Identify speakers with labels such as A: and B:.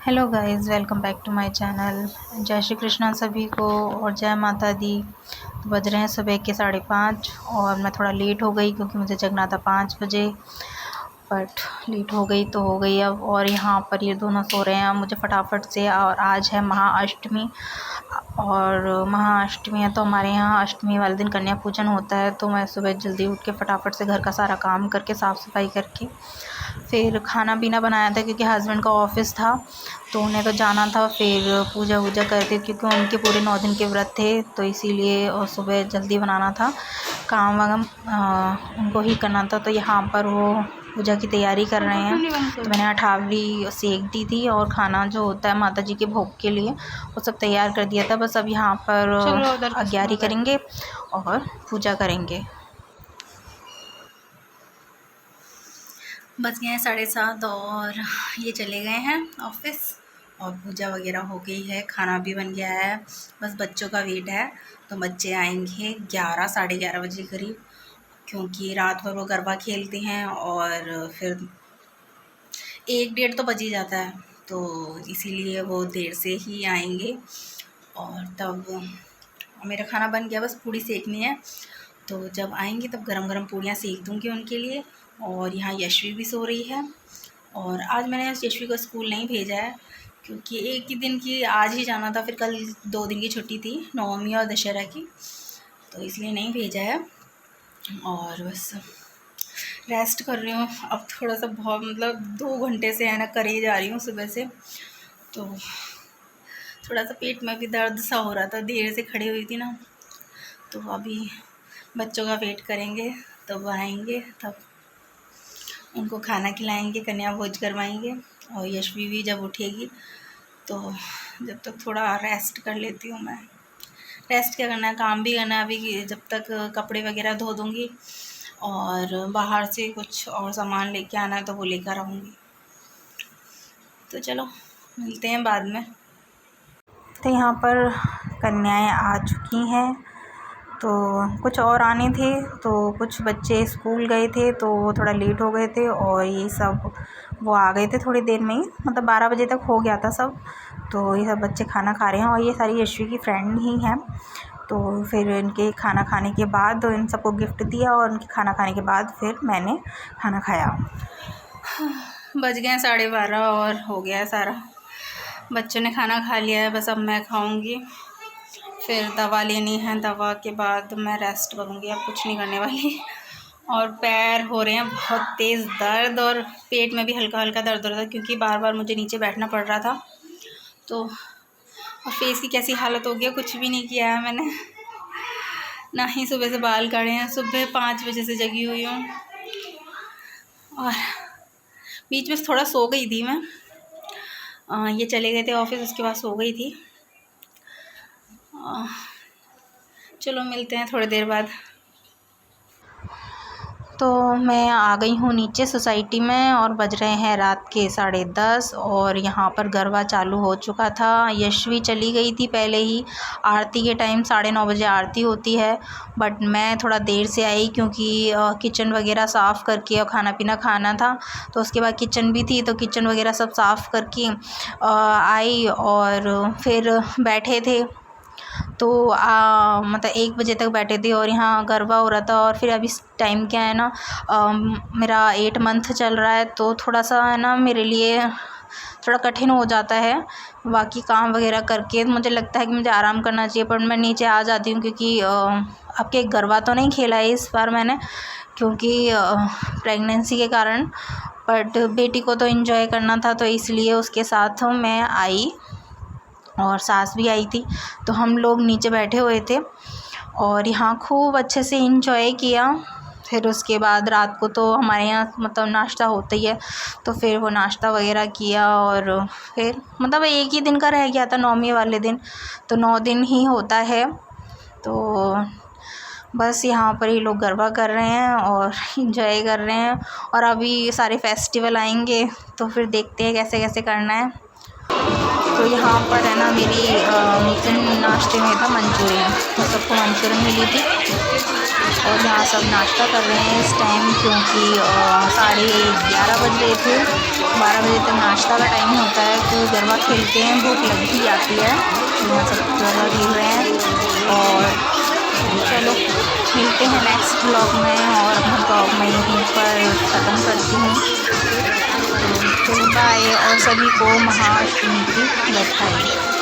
A: Hello guys, welcome back to my channel. जय श्री कृष्णा सभी को और जय माता दी। तो बज रहे हैं सुबह के 5:30 और मैं थोड़ा लेट हो गई क्योंकि मुझे जगना था 5 बजे, बट लेट हो गई तो हो गई अब। और यहाँ पर ये दोनों सो रहे हैं मुझे फटाफट से। और आज है महाअष्टमी, और महाअष्टमी है तो हमारे यहाँ अष्टमी वाले दिन कन्या पूजन होता है। तो मैं सुबह जल्दी उठ के फटाफट से घर का सारा काम करके साफ़ सफाई करके फिर खाना पीना बनाया था क्योंकि हस्बैंड का ऑफिस था तो उन्हें तो जाना था। फिर पूजा वूजा करके क्योंकि उनके पूरे 9 दिन के व्रत थे तो इसीलिए और सुबह जल्दी बनाना था, काम वाम उनको ही करना था। तो यहाँ पर वो पूजा की तैयारी कर रहे हैं। तो मैंने अठावली सेक दी थी और खाना जो होता है माता जी के भोग के लिए वो सब तैयार कर दिया था। बस अब यहाँ पर अग्यारी करेंगे और पूजा करेंगे। बज गए हैं 7:30 और ये चले गए हैं ऑफिस और पूजा वगैरह हो गई है, खाना भी बन गया है। बस बच्चों का वेट है, तो बच्चे आएंगे 11 11:30 बजे करीब, क्योंकि रात भर वो गरबा खेलते हैं और फिर 1 डेढ़ तो बज ही जाता है, तो इसीलिए वो देर से ही आएंगे। और तब मेरा खाना बन गया, बस पूड़ी सेकनी है। तो जब आएंगे तब गरम गरम पूड़ियाँ सेक दूँगी उनके लिए। और यहाँ यशवी भी सो रही है। और आज मैंने यशवी को स्कूल नहीं भेजा है क्योंकि एक ही दिन की आज ही जाना था, फिर कल 2 दिन की छुट्टी थी, नवमी और दशहरा की, तो इसलिए नहीं भेजा है। और बस रेस्ट कर रही हूँ अब थोड़ा सा, बहुत मतलब 2 घंटे से है ना कर ही जा रही हूँ सुबह से। तो थोड़ा सा पेट में भी दर्द सा हो रहा था, देर से खड़ी हुई थी ना। तो अभी बच्चों का वेट करेंगे, तब आएंगे, तब उनको खाना खिलाएंगे, कन्या भोज करवाएंगे। और यशवी भी जब उठेगी तो जब तक थोड़ा रेस्ट कर लेती हूँ मैं। रेस्ट क्या करना है, काम भी करना है अभी, जब तक कपड़े वगैरह धो दूँगी और बाहर से कुछ और सामान लेके आना है तो वो लेकर आऊँगी। तो चलो मिलते हैं बाद में। तो यहाँ पर कन्याएं आ चुकी हैं, तो कुछ और आने थे, तो कुछ बच्चे स्कूल गए थे तो वो थोड़ा लेट हो गए थे और ये सब वो आ गए थे थोड़ी देर में ही, मतलब 12 बजे तक हो गया था सब। तो ये सब बच्चे खाना खा रहे हैं और ये सारी यशवी की फ्रेंड ही हैं। तो फिर इनके खाना खाने के बाद इन सबको गिफ्ट दिया और उनके खाना खाने के बाद फिर मैंने खाना खाया। बज गए 12:30 और हो गया है सारा। बच्चों ने खाना खा लिया है, बस अब मैं खाऊंगी, फिर दवा लेनी है, दवा के बाद मैं रेस्ट करूँगी, अब कुछ नहीं करने वाली। और पैर हो रहे हैं बहुत तेज़ दर्द और पेट में भी हल्का हल्का दर्द हो रहा था क्योंकि बार बार मुझे नीचे बैठना पड़ रहा था। तो और फेस की कैसी हालत हो गई, कुछ भी नहीं किया है मैंने, ना ही सुबह से बाल काढ़े हैं। सुबह 5 बजे से जगी हुई हूँ और बीच में थोड़ा सो गई थी मैं। ये चले गए थे ऑफिस, उसके बाद सो गई थी। चलो मिलते हैं थोड़ी देर बाद। तो मैं आ गई हूँ नीचे सोसाइटी में और बज रहे हैं रात के 10:30 और यहाँ पर गरबा चालू हो चुका था। यशवी चली गई थी पहले ही, आरती के टाइम 9:30 बजे आरती होती है, बट मैं थोड़ा देर से आई क्योंकि किचन वगैरह साफ़ करके और खाना पीना खाना था। तो उसके बाद किचन भी थी तो किचन वगैरह सब साफ़ करके आई और फिर बैठे थे। तो मतलब 1 बजे तक बैठे थे और यहाँ गरबा हो रहा था। और फिर अभी टाइम क्या है ना, मेरा 8 मंथ चल रहा है, तो थोड़ा सा है ना मेरे लिए थोड़ा कठिन हो जाता है। बाकी काम वगैरह करके मुझे लगता है कि मुझे आराम करना चाहिए, पर मैं नीचे आ जाती हूँ क्योंकि अब के गरबा तो नहीं खेला है इस बार मैंने क्योंकि प्रेगनेंसी के कारण, बट बेटी को तो एंजॉय करना था तो इसलिए उसके साथ मैं आई और सास भी आई थी। तो हम लोग नीचे बैठे हुए थे और यहाँ खूब अच्छे से इंजॉय किया। फिर उसके बाद रात को तो हमारे यहाँ मतलब नाश्ता होता ही है, तो फिर वो नाश्ता वगैरह किया और फिर मतलब एक ही दिन का रह गया था नवमी वाले दिन, तो 9 दिन ही होता है। तो बस यहाँ पर ही लोग गरबा कर रहे हैं और इंजॉय कर रहे हैं। और अभी सारे फेस्टिवल आएंगे तो फिर देखते हैं कैसे कैसे करना है। तो यहाँ पर है ना मेरी उस दिन नाश्ते में था मंचूरियन, तो सबको मंचूरियन मिली थी और यहाँ सब नाश्ता कर रहे हैं इस टाइम क्योंकि 11:30 बज रहे थे। 12 बजे तक नाश्ता का टाइम होता है, गरबा खेलते हैं, भूख लग ही जाती है। यहाँ सब गरबा खेल रहे हैं और चलो मिलते हैं नेक्स्ट ब्लॉग में, और अपना ब्लॉग मैं यहीं पर ख़त्म करती हूँ। तो चलो बाय, और सभी को महाअष्टमी की बधाई।